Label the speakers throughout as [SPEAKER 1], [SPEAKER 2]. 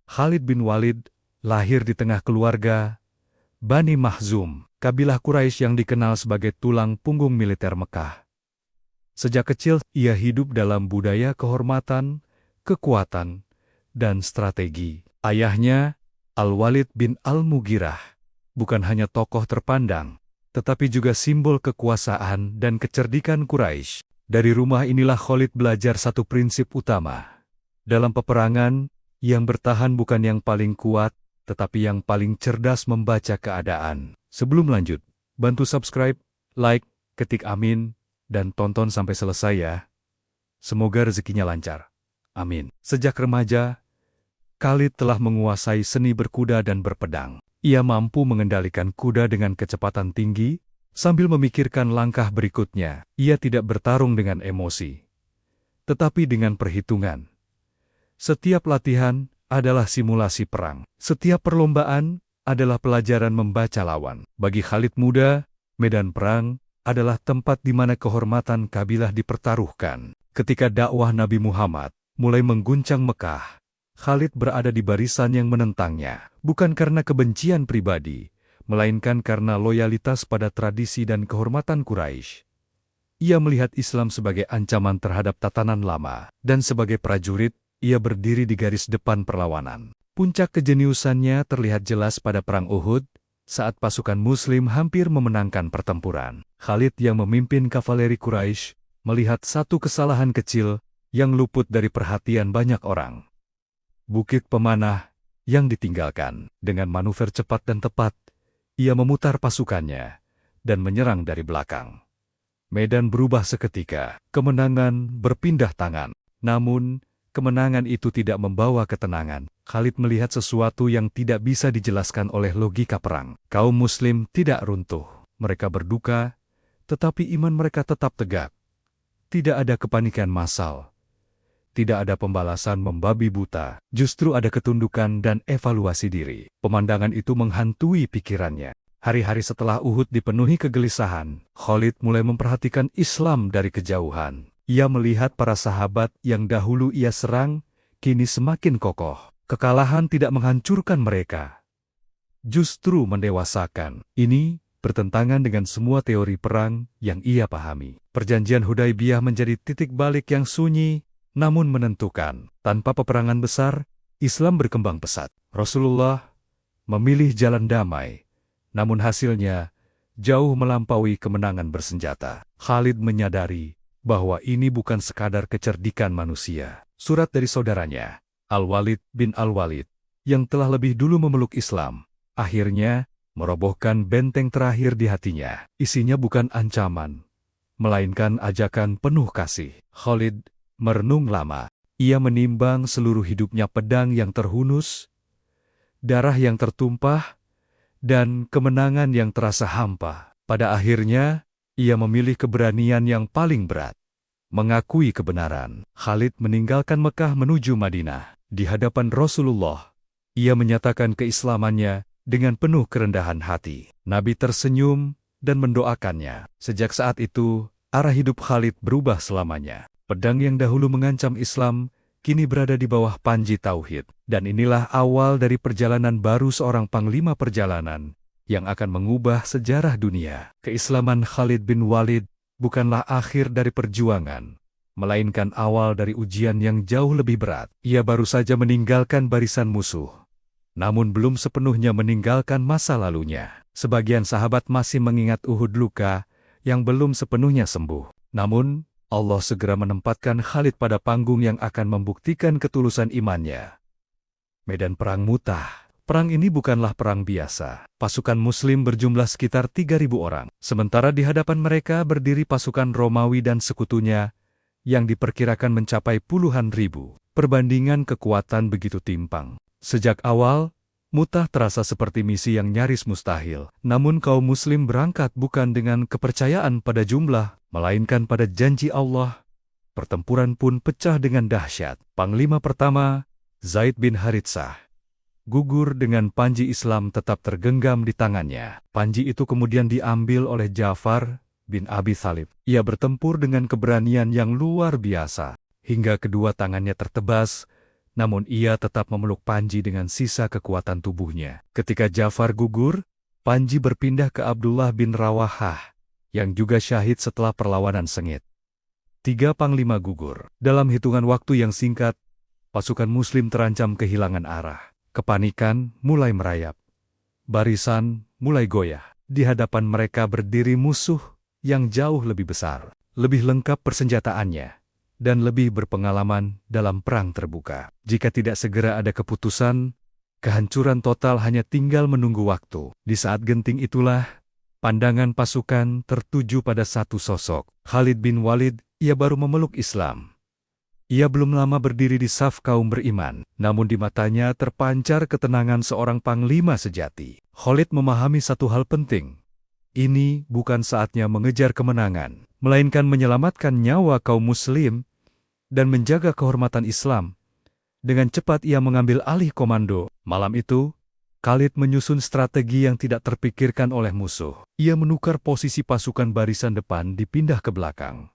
[SPEAKER 1] Khalid bin Walid lahir di tengah keluarga Bani Makhzum, kabilah Quraisy yang dikenal sebagai tulang punggung militer Mekah. Sejak kecil, ia hidup dalam budaya kehormatan, kekuatan, dan strategi. Ayahnya, Al-Walid bin Al-Mughirah, bukan hanya tokoh terpandang, tetapi juga simbol kekuasaan dan kecerdikan Quraisy. Dari rumah inilah Khalid belajar satu prinsip utama. Dalam peperangan, yang bertahan bukan yang paling kuat, tetapi yang paling cerdas membaca keadaan. Sebelum lanjut, bantu subscribe, like, ketik amin, dan tonton sampai selesai ya. Semoga rezekinya lancar. Amin. Sejak remaja, Khalid telah menguasai seni berkuda dan berpedang. Ia mampu mengendalikan kuda dengan kecepatan tinggi, sambil memikirkan langkah berikutnya. Ia tidak bertarung dengan emosi, tetapi dengan perhitungan. Setiap latihan adalah simulasi perang. Setiap perlombaan adalah pelajaran membaca lawan. Bagi Khalid muda, medan perang adalah tempat di mana kehormatan kabilah dipertaruhkan. Ketika dakwah Nabi Muhammad mulai mengguncang Mekah, Khalid berada di barisan yang menentangnya, bukan karena kebencian pribadi, melainkan karena loyalitas pada tradisi dan kehormatan Quraisy. Ia melihat Islam sebagai ancaman terhadap tatanan lama, dan sebagai prajurit, ia berdiri di garis depan perlawanan. Puncak kejeniusannya terlihat jelas pada Perang Uhud, saat pasukan Muslim hampir memenangkan pertempuran. Khalid yang memimpin kavaleri Quraisy melihat satu kesalahan kecil yang luput dari perhatian banyak orang. Bukit pemanah yang ditinggalkan. Dengan manuver cepat dan tepat, ia memutar pasukannya dan menyerang dari belakang. Medan berubah seketika, kemenangan berpindah tangan. Namun, kemenangan itu tidak membawa ketenangan. Khalid melihat sesuatu yang tidak bisa dijelaskan oleh logika perang. Kaum Muslim tidak runtuh. Mereka berduka, tetapi iman mereka tetap tegak. Tidak ada kepanikan massal. Tidak ada pembalasan membabi buta. Justru ada ketundukan dan evaluasi diri. Pemandangan itu menghantui pikirannya. Hari-hari setelah Uhud dipenuhi kegelisahan, Khalid mulai memperhatikan Islam dari kejauhan. Ia melihat para sahabat yang dahulu ia serang, kini semakin kokoh. Kekalahan tidak menghancurkan mereka, justru mendewasakan. Ini bertentangan dengan semua teori perang yang ia pahami. Perjanjian Hudaibiyah menjadi titik balik yang sunyi, namun menentukan. Tanpa peperangan besar, Islam berkembang pesat. Rasulullah memilih jalan damai, namun hasilnya jauh melampaui kemenangan bersenjata. Khalid menyadari bahwa ini bukan sekadar kecerdikan manusia. Surat dari saudaranya, Al-Walid bin Al-Walid, yang telah lebih dulu memeluk Islam, akhirnya merobohkan benteng terakhir di hatinya. Isinya bukan ancaman, melainkan ajakan penuh kasih. Khalid merenung lama. Ia menimbang seluruh hidupnya, pedang yang terhunus, darah yang tertumpah, dan kemenangan yang terasa hampa. Pada akhirnya, ia memilih keberanian yang paling berat, mengakui kebenaran. Khalid meninggalkan Mekah menuju Madinah. Di hadapan Rasulullah, ia menyatakan keislamannya dengan penuh kerendahan hati. Nabi tersenyum dan mendoakannya. Sejak saat itu, arah hidup Khalid berubah selamanya. Pedang yang dahulu mengancam Islam, kini berada di bawah panji tauhid. Dan inilah awal dari perjalanan baru seorang panglima perjalanan yang akan mengubah sejarah dunia. Keislaman Khalid bin Walid bukanlah akhir dari perjuangan, melainkan awal dari ujian yang jauh lebih berat. Ia baru saja meninggalkan barisan musuh, namun belum sepenuhnya meninggalkan masa lalunya. Sebagian sahabat masih mengingat Uhud, luka yang belum sepenuhnya sembuh. Namun, Allah segera menempatkan Khalid pada panggung yang akan membuktikan ketulusan imannya. Medan Perang Mu'tah. Perang ini bukanlah perang biasa. Pasukan Muslim berjumlah sekitar 3.000 orang. Sementara di hadapan mereka berdiri pasukan Romawi dan sekutunya yang diperkirakan mencapai puluhan ribu. Perbandingan kekuatan begitu timpang. Sejak awal, Mu'tah terasa seperti misi yang nyaris mustahil. Namun kaum Muslim berangkat bukan dengan kepercayaan pada jumlah, melainkan pada janji Allah. Pertempuran pun pecah dengan dahsyat. Panglima pertama, Zaid bin Haritsah, gugur dengan panji Islam tetap tergenggam di tangannya. Panji itu kemudian diambil oleh Ja'far bin Abi Thalib. Ia bertempur dengan keberanian yang luar biasa, hingga kedua tangannya tertebas, namun ia tetap memeluk Panji dengan sisa kekuatan tubuhnya. Ketika Ja'far gugur, Panji berpindah ke Abdullah bin Rawahah, yang juga syahid setelah perlawanan sengit. 3 panglima gugur. Dalam hitungan waktu yang singkat, pasukan Muslim terancam kehilangan arah. Kepanikan mulai merayap. Barisan mulai goyah. Di hadapan mereka berdiri musuh yang jauh lebih besar, lebih lengkap persenjataannya, dan lebih berpengalaman dalam perang terbuka. Jika tidak segera ada keputusan, kehancuran total hanya tinggal menunggu waktu. Di saat genting itulah, pandangan pasukan tertuju pada satu sosok, Khalid bin Walid. Ia baru memeluk Islam. Ia belum lama berdiri di saf kaum beriman, namun di matanya terpancar ketenangan seorang panglima sejati. Khalid memahami satu hal penting. Ini bukan saatnya mengejar kemenangan, melainkan menyelamatkan nyawa kaum muslim dan menjaga kehormatan Islam. Dengan cepat ia mengambil alih komando. Malam itu, Khalid menyusun strategi yang tidak terpikirkan oleh musuh. Ia menukar posisi pasukan barisan depan dipindah ke belakang.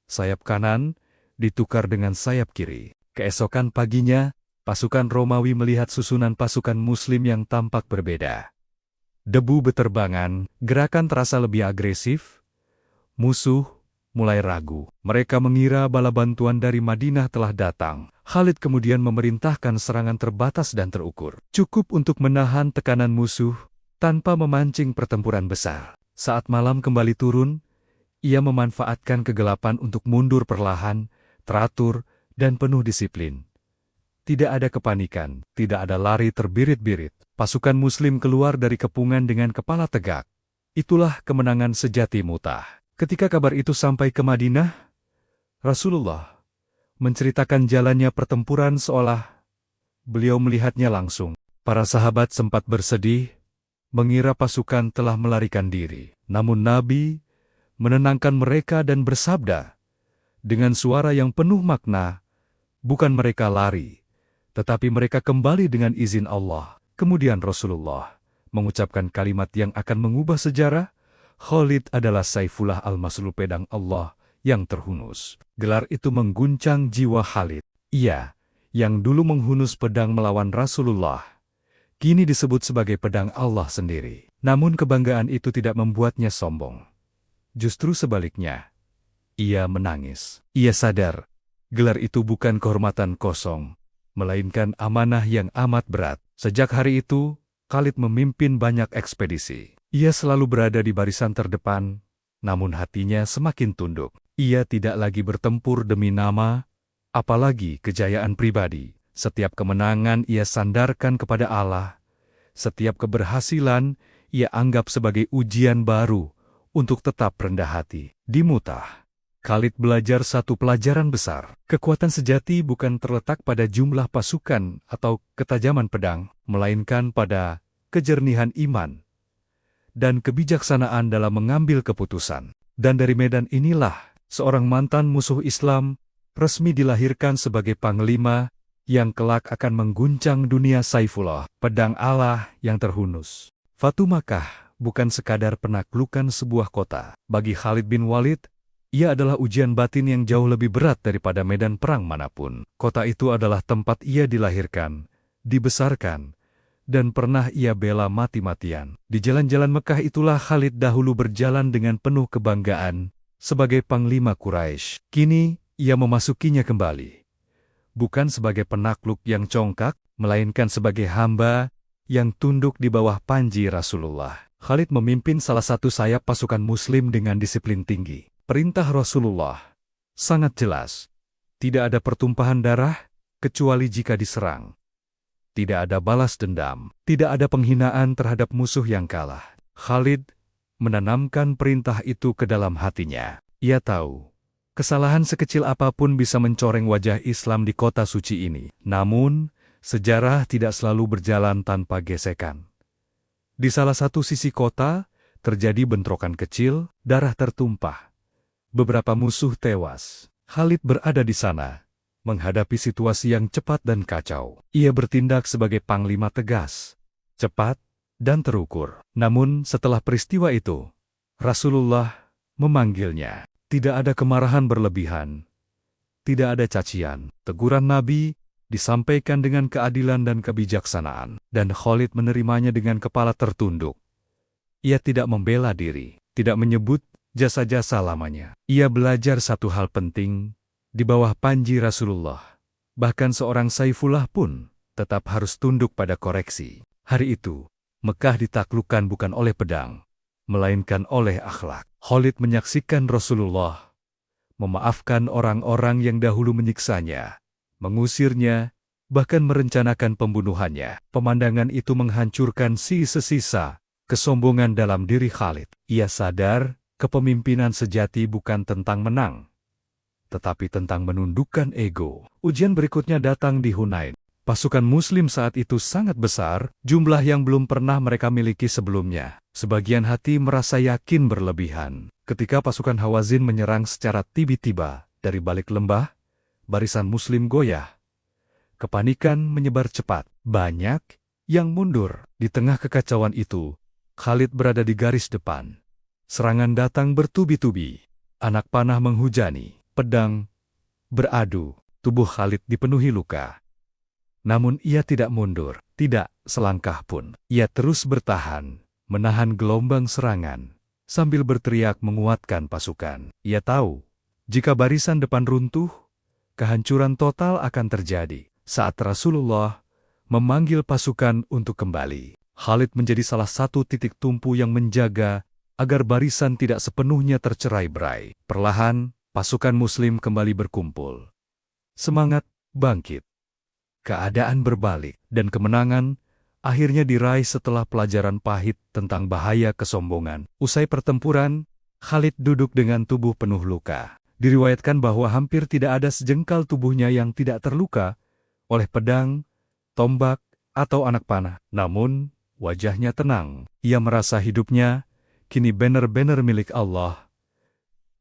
[SPEAKER 1] Sayap kanan ditukar dengan sayap kiri. Keesokan paginya, pasukan Romawi melihat susunan pasukan Muslim yang tampak berbeda. Debu beterbangan, gerakan terasa lebih agresif. Musuh mulai ragu. Mereka mengira bala bantuan dari Madinah telah datang. Khalid kemudian memerintahkan serangan terbatas dan terukur. Cukup untuk menahan tekanan musuh tanpa memancing pertempuran besar. Saat malam kembali turun, ia memanfaatkan kegelapan untuk mundur perlahan, teratur, dan penuh disiplin. Tidak ada kepanikan, tidak ada lari terbirit-birit. Pasukan Muslim keluar dari kepungan dengan kepala tegak. Itulah kemenangan sejati Mu'tah. Ketika kabar itu sampai ke Madinah, Rasulullah menceritakan jalannya pertempuran seolah beliau melihatnya langsung. Para sahabat sempat bersedih, mengira pasukan telah melarikan diri. Namun Nabi menenangkan mereka dan bersabda, dengan suara yang penuh makna, bukan mereka lari, tetapi mereka kembali dengan izin Allah. Kemudian Rasulullah mengucapkan kalimat yang akan mengubah sejarah. Khalid adalah Saifullah al-Maslul, pedang Allah yang terhunus. Gelar itu mengguncang jiwa Khalid. Ia, yang dulu menghunus pedang melawan Rasulullah, kini disebut sebagai pedang Allah sendiri. Namun kebanggaan itu tidak membuatnya sombong. Justru sebaliknya, ia menangis. Ia sadar, gelar itu bukan kehormatan kosong, melainkan amanah yang amat berat. Sejak hari itu, Khalid memimpin banyak ekspedisi. Ia selalu berada di barisan terdepan, namun hatinya semakin tunduk. Ia tidak lagi bertempur demi nama, apalagi kejayaan pribadi. Setiap kemenangan ia sandarkan kepada Allah. Setiap keberhasilan ia anggap sebagai ujian baru untuk tetap rendah hati. Di Mu'tah, Khalid belajar satu pelajaran besar. Kekuatan sejati bukan terletak pada jumlah pasukan atau ketajaman pedang, melainkan pada kejernihan iman dan kebijaksanaan dalam mengambil keputusan. Dan dari medan inilah, seorang mantan musuh Islam resmi dilahirkan sebagai panglima yang kelak akan mengguncang dunia. Saifullah, pedang Allah yang terhunus. Fatu Makkah bukan sekadar penaklukan sebuah kota. Bagi Khalid bin Walid, ia adalah ujian batin yang jauh lebih berat daripada medan perang manapun. Kota itu adalah tempat ia dilahirkan, dibesarkan, dan pernah ia bela mati-matian. Di jalan-jalan Mekah itulah Khalid dahulu berjalan dengan penuh kebanggaan sebagai panglima Quraisy. Kini, ia memasukinya kembali. Bukan sebagai penakluk yang congkak, melainkan sebagai hamba yang tunduk di bawah panji Rasulullah. Khalid memimpin salah satu sayap pasukan Muslim dengan disiplin tinggi. Perintah Rasulullah sangat jelas. Tidak ada pertumpahan darah, kecuali jika diserang. Tidak ada balas dendam. Tidak ada penghinaan terhadap musuh yang kalah. Khalid menanamkan perintah itu ke dalam hatinya. Ia tahu, kesalahan sekecil apapun bisa mencoreng wajah Islam di kota suci ini. Namun, sejarah tidak selalu berjalan tanpa gesekan. Di salah satu sisi kota, terjadi bentrokan kecil, darah tertumpah. Beberapa musuh tewas. Khalid berada di sana, menghadapi situasi yang cepat dan kacau. Ia bertindak sebagai panglima tegas, cepat, dan terukur. Namun setelah peristiwa itu, Rasulullah memanggilnya. Tidak ada kemarahan berlebihan, tidak ada cacian. Teguran Nabi disampaikan dengan keadilan dan kebijaksanaan, dan Khalid menerimanya dengan kepala tertunduk. Ia tidak membela diri, tidak menyebut jasa-jasa lamanya. Ia belajar satu hal penting di bawah panji Rasulullah. Bahkan seorang Saifullah pun tetap harus tunduk pada koreksi. Hari itu, Mekah ditaklukkan bukan oleh pedang, melainkan oleh akhlak. Khalid menyaksikan Rasulullah memaafkan orang-orang yang dahulu menyiksanya, mengusirnya, bahkan merencanakan pembunuhannya. Pemandangan itu menghancurkan sisa-sisa kesombongan dalam diri Khalid. Ia sadar kepemimpinan sejati bukan tentang menang, tetapi tentang menundukkan ego. Ujian berikutnya datang di Hunain. Pasukan Muslim saat itu sangat besar, jumlah yang belum pernah mereka miliki sebelumnya. Sebagian hati merasa yakin berlebihan. Ketika pasukan Hawazin menyerang secara tiba-tiba dari balik lembah, barisan Muslim goyah. Kepanikan menyebar cepat. Banyak yang mundur. Di tengah kekacauan itu, Khalid berada di garis depan. Serangan datang bertubi-tubi. Anak panah menghujani. Pedang beradu. Tubuh Khalid dipenuhi luka. Namun ia tidak mundur, tidak selangkah pun. Ia terus bertahan, menahan gelombang serangan, sambil berteriak menguatkan pasukan. Ia tahu, jika barisan depan runtuh, kehancuran total akan terjadi. Saat Rasulullah memanggil pasukan untuk kembali, Khalid menjadi salah satu titik tumpu yang menjaga agar barisan tidak sepenuhnya tercerai-berai. Perlahan, pasukan Muslim kembali berkumpul. Semangat bangkit. Keadaan berbalik, dan kemenangan akhirnya diraih setelah pelajaran pahit tentang bahaya kesombongan. Usai pertempuran, Khalid duduk dengan tubuh penuh luka. Diriwayatkan bahwa hampir tidak ada sejengkal tubuhnya yang tidak terluka oleh pedang, tombak, atau anak panah. Namun, wajahnya tenang. Ia merasa hidupnya kini benar-benar milik Allah.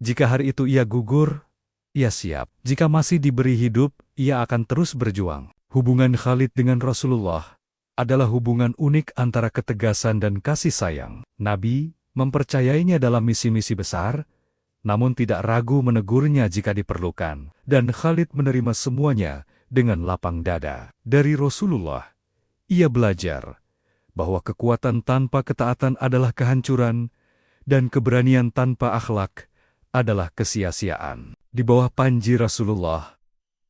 [SPEAKER 1] Jika hari itu ia gugur, ia siap. Jika masih diberi hidup, ia akan terus berjuang. Hubungan Khalid dengan Rasulullah adalah hubungan unik antara ketegasan dan kasih sayang. Nabi mempercayainya dalam misi-misi besar, namun tidak ragu menegurnya jika diperlukan. Dan Khalid menerima semuanya dengan lapang dada. Dari Rasulullah, ia belajar bahwa kekuatan tanpa ketaatan adalah kehancuran, dan keberanian tanpa akhlak adalah kesia-siaan. Di bawah panji Rasulullah,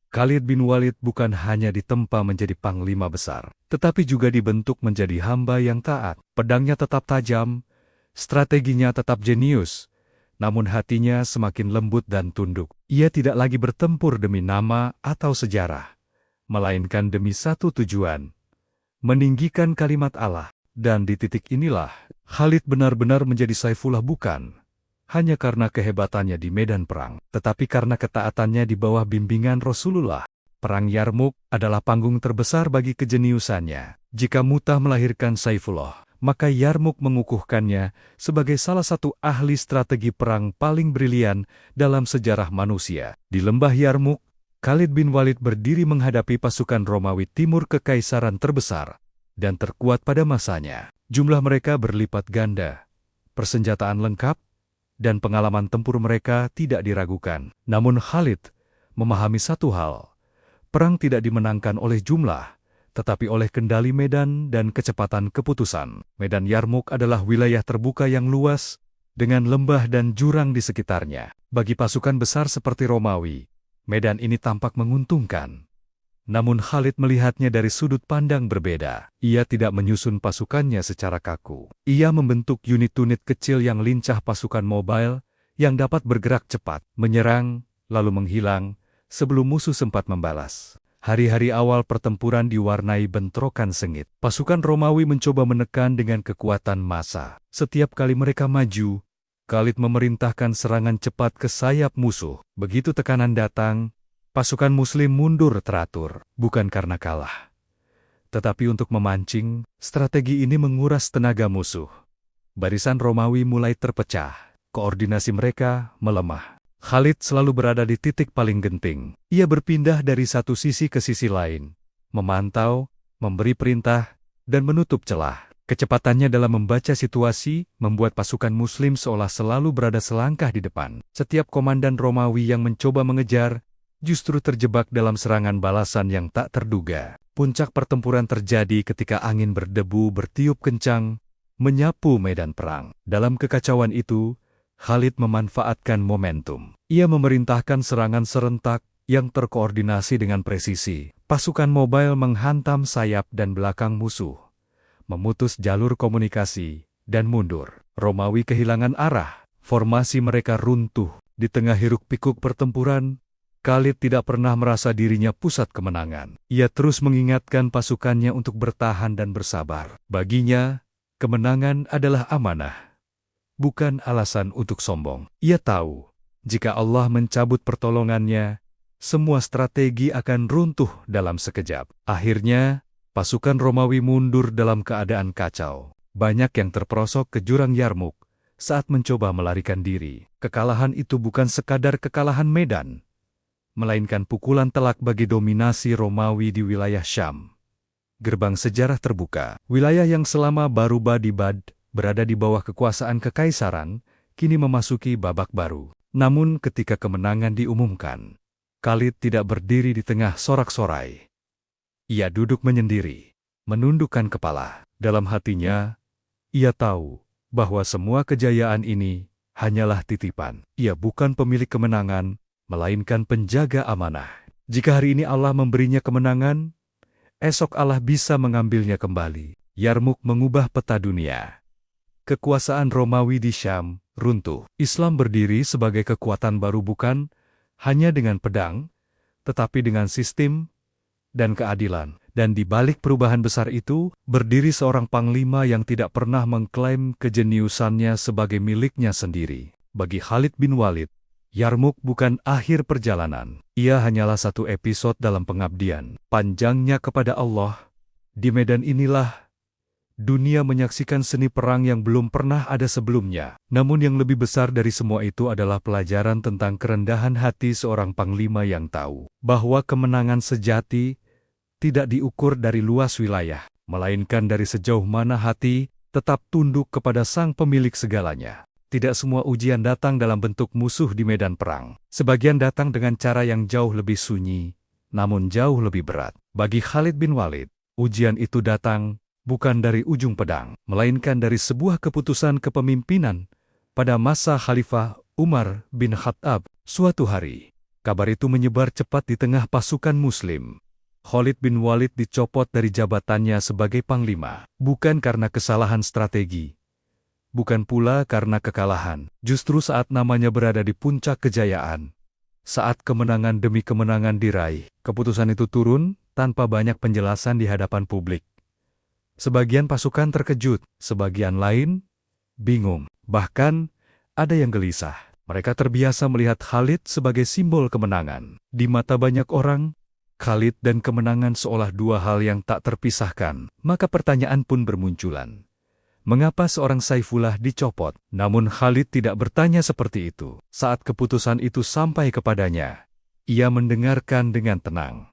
[SPEAKER 1] Khalid bin Walid bukan hanya ditempa menjadi panglima besar, tetapi juga dibentuk menjadi hamba yang taat. Pedangnya tetap tajam, strateginya tetap jenius, namun hatinya semakin lembut dan tunduk. Ia tidak lagi bertempur demi nama atau sejarah, melainkan demi satu tujuan, meninggikan kalimat Allah. Dan di titik inilah, Khalid benar-benar menjadi Saifullah bukan hanya karena kehebatannya di medan perang, tetapi karena ketaatannya di bawah bimbingan Rasulullah. Perang Yarmuk adalah panggung terbesar bagi kejeniusannya. Jika Mu'tah melahirkan Saifullah, maka Yarmuk mengukuhkannya sebagai salah satu ahli strategi perang paling brilian dalam sejarah manusia. Di lembah Yarmuk, Khalid bin Walid berdiri menghadapi pasukan Romawi Timur, kekaisaran terbesar dan terkuat pada masanya. Jumlah mereka berlipat ganda, persenjataan lengkap, dan pengalaman tempur mereka tidak diragukan. Namun Khalid memahami satu hal, perang tidak dimenangkan oleh jumlah, tetapi oleh kendali medan dan kecepatan keputusan. Medan Yarmuk adalah wilayah terbuka yang luas, dengan lembah dan jurang di sekitarnya. Bagi pasukan besar seperti Romawi, medan ini tampak menguntungkan. Namun Khalid melihatnya dari sudut pandang berbeda. Ia tidak menyusun pasukannya secara kaku. Ia membentuk unit-unit kecil yang lincah, pasukan mobile yang dapat bergerak cepat, menyerang, lalu menghilang, sebelum musuh sempat membalas. Hari-hari awal pertempuran diwarnai bentrokan sengit. Pasukan Romawi mencoba menekan dengan kekuatan massa. Setiap kali mereka maju, Khalid memerintahkan serangan cepat ke sayap musuh. Begitu tekanan datang, pasukan Muslim mundur teratur, bukan karena kalah, tetapi untuk memancing. Strategi ini menguras tenaga musuh. Barisan Romawi mulai terpecah, koordinasi mereka melemah. Khalid selalu berada di titik paling genting. Ia berpindah dari satu sisi ke sisi lain, memantau, memberi perintah, dan menutup celah. Kecepatannya dalam membaca situasi membuat pasukan Muslim seolah selalu berada selangkah di depan. Setiap komandan Romawi yang mencoba mengejar, justru terjebak dalam serangan balasan yang tak terduga. Puncak pertempuran terjadi ketika angin berdebu bertiup kencang, menyapu medan perang. Dalam kekacauan itu, Khalid memanfaatkan momentum. Ia memerintahkan serangan serentak yang terkoordinasi dengan presisi. Pasukan mobile menghantam sayap dan belakang musuh, memutus jalur komunikasi, dan mundur. Romawi kehilangan arah. Formasi mereka runtuh. Di tengah hiruk-pikuk pertempuran, Khalid tidak pernah merasa dirinya pusat kemenangan. Ia terus mengingatkan pasukannya untuk bertahan dan bersabar. Baginya, kemenangan adalah amanah, bukan alasan untuk sombong. Ia tahu, jika Allah mencabut pertolongannya, semua strategi akan runtuh dalam sekejap. Akhirnya, pasukan Romawi mundur dalam keadaan kacau. Banyak yang terperosok ke jurang Yarmuk saat mencoba melarikan diri. Kekalahan itu bukan sekadar kekalahan medan, melainkan pukulan telak bagi dominasi Romawi di wilayah Syam. Gerbang sejarah terbuka. Wilayah yang selama Baruba di Bad berada di bawah kekuasaan kekaisaran, kini memasuki babak baru. Namun ketika kemenangan diumumkan, Khalid tidak berdiri di tengah sorak-sorai. Ia duduk menyendiri, menundukkan kepala. Dalam hatinya, ia tahu bahwa semua kejayaan ini hanyalah titipan. Ia bukan pemilik kemenangan, melainkan penjaga amanah. Jika hari ini Allah memberinya kemenangan, esok Allah bisa mengambilnya kembali. Yarmuk mengubah peta dunia. Kekuasaan Romawi di Syam runtuh. Islam berdiri sebagai kekuatan baru bukan hanya dengan pedang, tetapi dengan sistem dan keadilan. Dan di balik perubahan besar itu, berdiri seorang panglima yang tidak pernah mengklaim kejeniusannya sebagai miliknya sendiri. Bagi Khalid bin Walid, Yarmuk bukan akhir perjalanan. Ia hanyalah satu episode dalam pengabdian panjangnya kepada Allah. Di medan inilah dunia menyaksikan seni perang yang belum pernah ada sebelumnya. Namun yang lebih besar dari semua itu adalah pelajaran tentang kerendahan hati seorang panglima yang tahu bahwa kemenangan sejati tidak diukur dari luas wilayah, melainkan dari sejauh mana hati tetap tunduk kepada Sang Pemilik segalanya. Tidak semua ujian datang dalam bentuk musuh di medan perang. Sebagian datang dengan cara yang jauh lebih sunyi, namun jauh lebih berat. Bagi Khalid bin Walid, ujian itu datang bukan dari ujung pedang, melainkan dari sebuah keputusan kepemimpinan pada masa Khalifah Umar bin Khattab. Suatu hari, kabar itu menyebar cepat di tengah pasukan Muslim. Khalid bin Walid dicopot dari jabatannya sebagai panglima, bukan karena kesalahan strategi, bukan pula karena kekalahan. Justru saat namanya berada di puncak kejayaan, saat kemenangan demi kemenangan diraih, keputusan itu turun tanpa banyak penjelasan di hadapan publik. Sebagian pasukan terkejut, sebagian lain bingung, bahkan ada yang gelisah. Mereka terbiasa melihat Khalid sebagai simbol kemenangan. Di mata banyak orang, Khalid dan kemenangan seolah dua hal yang tak terpisahkan. Maka pertanyaan pun bermunculan. Mengapa seorang Saifullah dicopot? Namun Khalid tidak bertanya seperti itu. Saat keputusan itu sampai kepadanya, ia mendengarkan dengan tenang.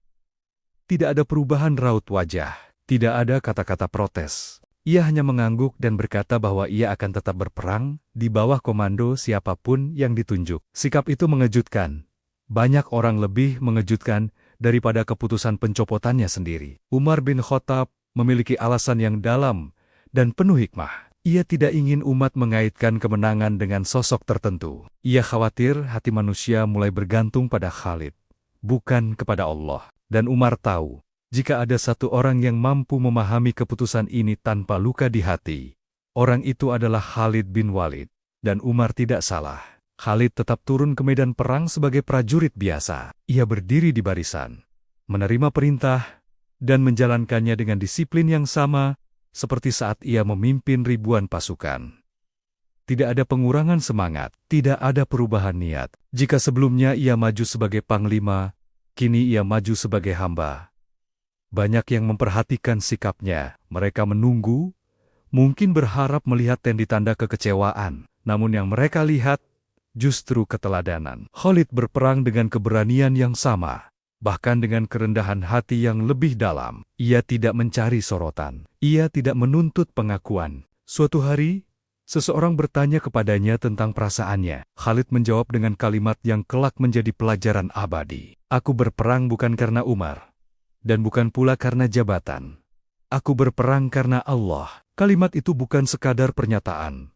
[SPEAKER 1] Tidak ada perubahan raut wajah, tidak ada kata-kata protes. Ia hanya mengangguk dan berkata bahwa ia akan tetap berperang di bawah komando siapapun yang ditunjuk. Sikap itu mengejutkan. Banyak orang lebih mengejutkan daripada keputusan pencopotannya sendiri. Umar bin Khattab memiliki alasan yang dalam dan penuh hikmah. Ia tidak ingin umat mengaitkan kemenangan dengan sosok tertentu. Ia khawatir hati manusia mulai bergantung pada Khalid, bukan kepada Allah. Dan Umar tahu, jika ada satu orang yang mampu memahami keputusan ini tanpa luka di hati, orang itu adalah Khalid bin Walid. Dan Umar tidak salah. Khalid tetap turun ke medan perang sebagai prajurit biasa. Ia berdiri di barisan, menerima perintah, dan menjalankannya dengan disiplin yang sama, seperti saat ia memimpin ribuan pasukan. Tidak ada pengurangan semangat, tidak ada perubahan niat. Jika sebelumnya ia maju sebagai panglima, kini ia maju sebagai hamba. Banyak yang memperhatikan sikapnya. Mereka menunggu, mungkin berharap melihat tanda-tanda kekecewaan. Namun yang mereka lihat, justru keteladanan. Khalid berperang dengan keberanian yang sama, bahkan dengan kerendahan hati yang lebih dalam. Ia tidak mencari sorotan. Ia tidak menuntut pengakuan. Suatu hari, seseorang bertanya kepadanya tentang perasaannya. Khalid menjawab dengan kalimat yang kelak menjadi pelajaran abadi. Aku berperang bukan karena Umar, dan bukan pula karena jabatan. Aku berperang karena Allah. Kalimat itu bukan sekadar pernyataan,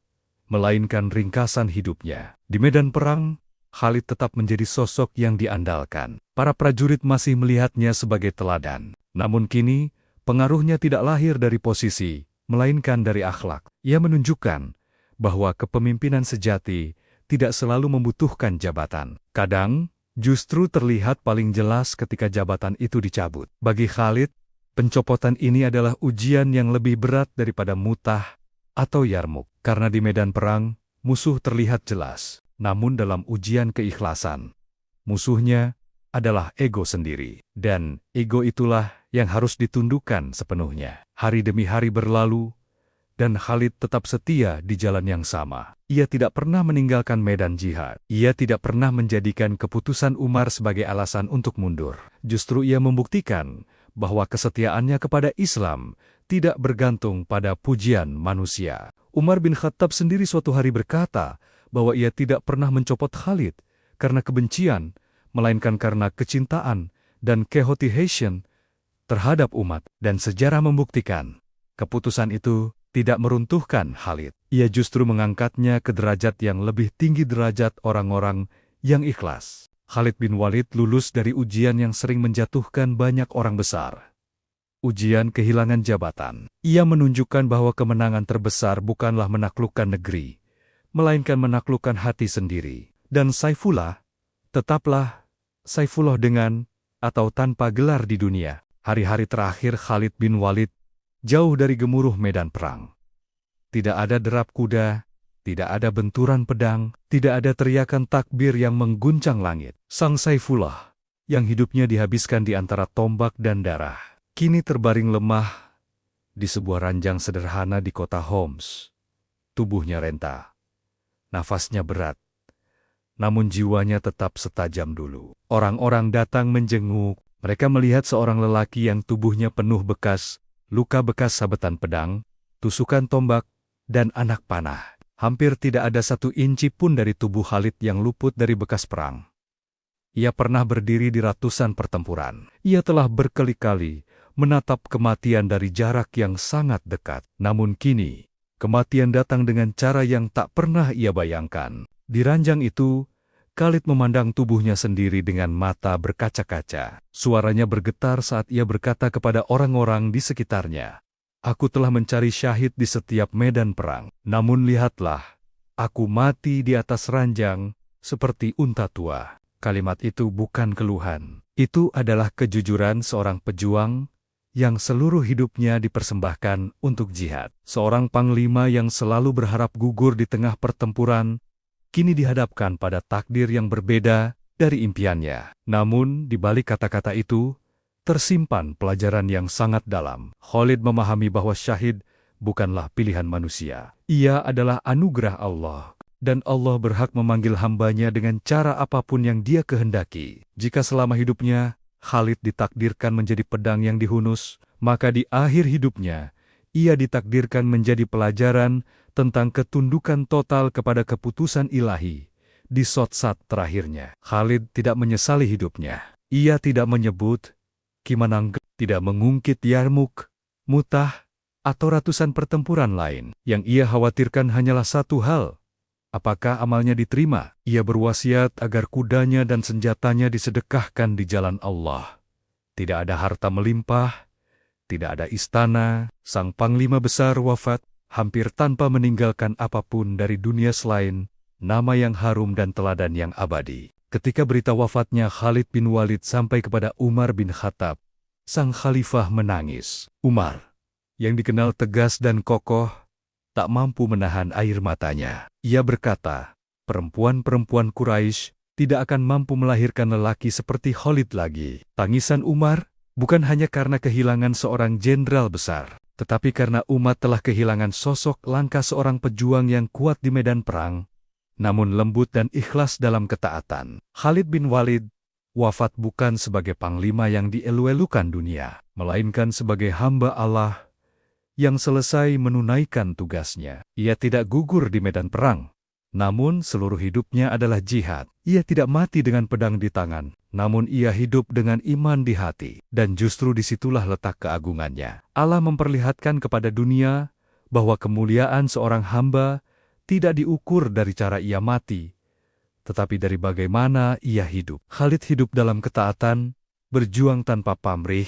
[SPEAKER 1] melainkan ringkasan hidupnya. Di medan perang, Khalid tetap menjadi sosok yang diandalkan. Para prajurit masih melihatnya sebagai teladan. Namun kini, pengaruhnya tidak lahir dari posisi, melainkan dari akhlak. Ia menunjukkan bahwa kepemimpinan sejati tidak selalu membutuhkan jabatan. Kadang, justru terlihat paling jelas ketika jabatan itu dicabut. Bagi Khalid, pencopotan ini adalah ujian yang lebih berat daripada Mutah atau Yarmuk. Karena di medan perang, musuh terlihat jelas. Namun dalam ujian keikhlasan, musuhnya adalah ego sendiri. Dan ego itulah yang harus ditundukkan sepenuhnya. Hari demi hari berlalu, dan Khalid tetap setia di jalan yang sama. Ia tidak pernah meninggalkan medan jihad. Ia tidak pernah menjadikan keputusan Umar sebagai alasan untuk mundur. Justru ia membuktikan bahwa kesetiaannya kepada Islam tidak bergantung pada pujian manusia. Umar bin Khattab sendiri suatu hari berkata bahwa ia tidak pernah mencopot Khalid karena kebencian, melainkan karena kecintaan dan kehati-hatian terhadap umat. Dan sejarah membuktikan, keputusan itu tidak meruntuhkan Khalid. Ia justru mengangkatnya ke derajat yang lebih tinggi derajat orang-orang yang ikhlas. Khalid bin Walid lulus dari ujian yang sering menjatuhkan banyak orang besar. Ujian kehilangan jabatan. Ia menunjukkan bahwa kemenangan terbesar bukanlah menaklukkan negeri, melainkan menaklukkan hati sendiri. Dan Saifullah, tetaplah Saifullah dengan atau tanpa gelar di dunia. Hari-hari terakhir Khalid bin Walid jauh dari gemuruh medan perang. Tidak ada derap kuda, tidak ada benturan pedang, tidak ada teriakan takbir yang mengguncang langit. Sang Saifullah, yang hidupnya dihabiskan di antara tombak dan darah, kini terbaring lemah di sebuah ranjang sederhana di kota Homs. Tubuhnya renta, nafasnya berat, namun jiwanya tetap setajam dulu. Orang-orang datang menjenguk, mereka melihat seorang lelaki yang tubuhnya penuh bekas, luka bekas sabetan pedang, tusukan tombak, dan anak panah. Hampir tidak ada 1 inci pun dari tubuh Khalid yang luput dari bekas perang. Ia pernah berdiri di ratusan pertempuran. Ia telah berkali-kali menatap kematian dari jarak yang sangat dekat. Namun kini, kematian datang dengan cara yang tak pernah ia bayangkan. Di ranjang itu, Khalid memandang tubuhnya sendiri dengan mata berkaca-kaca. Suaranya bergetar saat ia berkata kepada orang-orang di sekitarnya, "Aku telah mencari syahid di setiap medan perang. Namun lihatlah, aku mati di atas ranjang seperti unta tua." Kalimat itu bukan keluhan. Itu adalah kejujuran seorang pejuang yang seluruh hidupnya dipersembahkan untuk jihad. Seorang panglima yang selalu berharap gugur di tengah pertempuran, kini dihadapkan pada takdir yang berbeda dari impiannya. Namun, di balik kata-kata itu, tersimpan pelajaran yang sangat dalam. Khalid memahami bahwa syahid bukanlah pilihan manusia. Ia adalah anugerah Allah, dan Allah berhak memanggil hambanya dengan cara apapun yang Dia kehendaki. Jika selama hidupnya, Khalid ditakdirkan menjadi pedang yang dihunus, maka di akhir hidupnya, ia ditakdirkan menjadi pelajaran tentang ketundukan total kepada keputusan ilahi di saat terakhirnya. Khalid tidak menyesali hidupnya. Ia tidak menyebut Kimanang, tidak mengungkit Yarmuk, Mutah, atau ratusan pertempuran lain. Yang ia khawatirkan hanyalah satu hal. Apakah amalnya diterima? Ia berwasiat agar kudanya dan senjatanya disedekahkan di jalan Allah. Tidak ada harta melimpah, tidak ada istana. Sang panglima besar wafat hampir tanpa meninggalkan apapun dari dunia selain nama yang harum dan teladan yang abadi. Ketika berita wafatnya Khalid bin Walid sampai kepada Umar bin Khattab, sang khalifah menangis. Umar, yang dikenal tegas dan kokoh, tak mampu menahan air matanya. Ia berkata, perempuan-perempuan Quraisy tidak akan mampu melahirkan lelaki seperti Khalid lagi. Tangisan Umar bukan hanya karena kehilangan seorang jenderal besar, tetapi karena umat telah kehilangan sosok langka seorang pejuang yang kuat di medan perang, namun lembut dan ikhlas dalam ketaatan. Khalid bin Walid wafat bukan sebagai panglima yang dielu-elukan dunia, melainkan sebagai hamba Allah yang selesai menunaikan tugasnya. Ia tidak gugur di medan perang, Namun seluruh hidupnya adalah jihad. Ia tidak mati dengan pedang di tangan, namun ia hidup dengan iman di hati. Dan justru disitulah letak keagungannya. Allah memperlihatkan kepada dunia bahwa kemuliaan seorang hamba tidak diukur dari cara ia mati, tetapi dari bagaimana ia hidup. Khalid hidup dalam ketaatan, berjuang tanpa pamrih,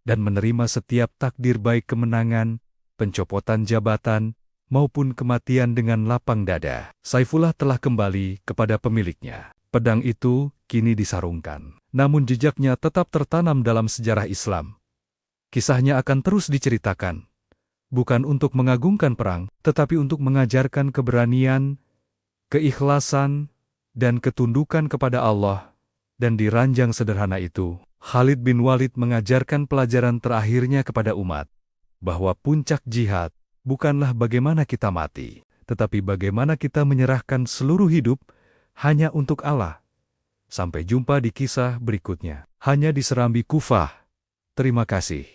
[SPEAKER 1] dan menerima setiap takdir baik kemenangan, pencopotan jabatan, maupun kematian dengan lapang dada. Saifullah telah kembali kepada pemiliknya. Pedang itu kini disarungkan. Namun jejaknya tetap tertanam dalam sejarah Islam. Kisahnya akan terus diceritakan. Bukan untuk mengagungkan perang, tetapi untuk mengajarkan keberanian, keikhlasan, dan ketundukan kepada Allah. Dan di ranjang sederhana itu, Khalid bin Walid mengajarkan pelajaran terakhirnya kepada umat, bahwa puncak jihad bukanlah bagaimana kita mati, tetapi bagaimana kita menyerahkan seluruh hidup hanya untuk Allah. Sampai jumpa di kisah berikutnya. Hanya di Serambi Kufah. Terima kasih.